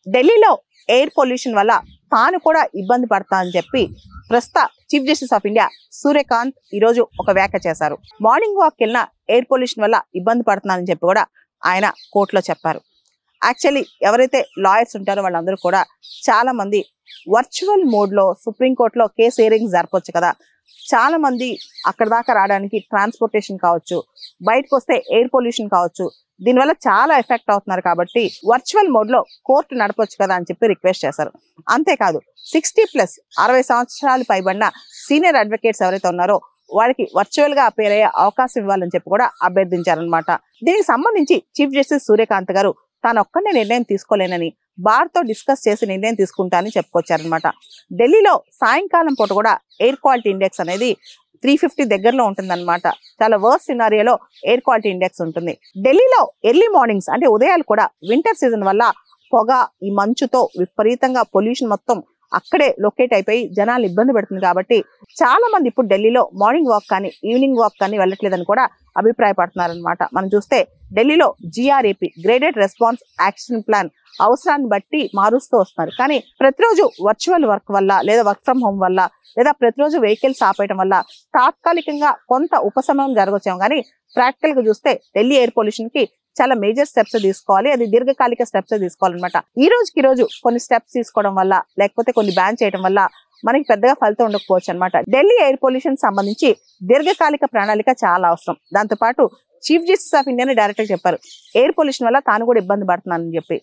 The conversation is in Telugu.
ఢిల్లీలో ఎయిర్ పొల్యూషన్ వల్ల తాను కూడా ఇబ్బంది పడతా అని చెప్పి ప్రస్తుత chief justice of India Suryakant ఈ రోజు ఒక వ్యాఖ్య చేశారు. మార్నింగ్ వాక్ వెళ్ళిన ఎయిర్ పొల్యూషన్ వల్ల ఇబ్బంది పడుతున్నానని చెప్పి కూడా ఆయన కోర్టులో చెప్పారు. యాక్చువల్లీ ఎవరైతే లాయర్స్ ఉంటారో వాళ్ళందరూ కూడా చాలా మంది వర్చువల్ మోడ్ లో సుప్రీంకోర్టులో కేసు హియరింగ్ జరపొచ్చు కదా. చాలా మంది అక్కడ దాకా రావడానికి ట్రాన్స్పోర్టేషన్ కావచ్చు, బయటకు వస్తే ఎయిర్ పొల్యూషన్ కావచ్చు, దీనివల్ల చాలా ఎఫెక్ట్ అవుతున్నారు కాబట్టి వర్చువల్ మోడ్ లో కోర్టు నడపొచ్చు కదా అని చెప్పి రిక్వెస్ట్ చేశారు. అంతేకాదు 60+ 60 సంవత్సరాలు పైబడిన సీనియర్ అడ్వకేట్స్ ఎవరైతే ఉన్నారో వాళ్ళకి వర్చువల్ గా అపేర్ అయ్యే అవకాశం ఇవ్వాలని చెప్పి కూడా అభ్యర్థించారనమాట. దీనికి సంబంధించి చీఫ్ జస్టిస్ సూర్యకాంత్ గారు తాను ఒక్కనే నిర్ణయం తీసుకోలేనని బార్ తో డిస్కస్ చేసి నిర్ణయం తీసుకుంటానని చెప్పుకొచ్చారనమాట. ఢిల్లీలో సాయంకాలం పూట కూడా ఎయిర్ క్వాలిటీ ఇండెక్స్ అనేది 350 దగ్గరలో ఉంటుందన్నమాట. చాలా వర్స్ట్ సినారియోలో ఎయిర్ క్వాలిటీ ఇండెక్స్ ఉంటుంది. ఢిల్లీలో ఎర్లీ మార్నింగ్స్ అంటే ఉదయాలు కూడా వింటర్ సీజన్ వల్ల పొగ, ఈ మంచుతో విపరీతంగా పొల్యూషన్ మొత్తం అక్కడే లొకేట్ అయిపోయి జనాలు ఇబ్బంది పెడుతుంది కాబట్టి చాలా మంది ఇప్పుడు ఢిల్లీలో మార్నింగ్ వాక్ కానీ ఈవినింగ్ వాక్ కానీ వెళ్ళట్లేదని కూడా అభిప్రాయపడుతున్నారనమాట. మనం చూస్తే ఢిల్లీలో GRAP graded response action plan అవసరాన్ని బట్టి మారుస్తూ వస్తున్నారు. కానీ ప్రతిరోజు వర్చువల్ వర్క్ వల్ల లేదా వర్క్ ఫ్రమ్ హోమ్ వల్ల లేదా ప్రతిరోజు వెహికల్స్ ఆపేయడం వల్ల తాత్కాలికంగా కొంత ఉపశమనం జరగొచ్చాము. కానీ ప్రాక్టికల్ గా చూస్తే ఢిల్లీ ఎయిర్ పొల్యూషన్ కి చాలా మేజర్ స్టెప్స్ తీసుకోవాలి. అది దీర్ఘకాలిక స్టెప్స్ తీసుకోవాలన్నమాట. ఈ రోజు కొన్ని స్టెప్స్ తీసుకోవడం వల్ల లేకపోతే కొన్ని బ్యాన్ చేయడం వల్ల మనకి పెద్దగా ఫలితం ఉండకపోవచ్చు అనమాట. ఢిల్లీ ఎయిర్ పొల్యూషన్ సంబంధించి దీర్ఘకాలిక ప్రణాళిక చాలా అవసరం. దాంతో పాటు చీఫ్ జస్టిస్ ఆఫ్ ఇండియాని డైరెక్ట్ గా చెప్పారు, ఎయిర్ పొల్యూషన్ వల్ల తాను కూడా ఇబ్బంది పడుతున్నానని చెప్పి.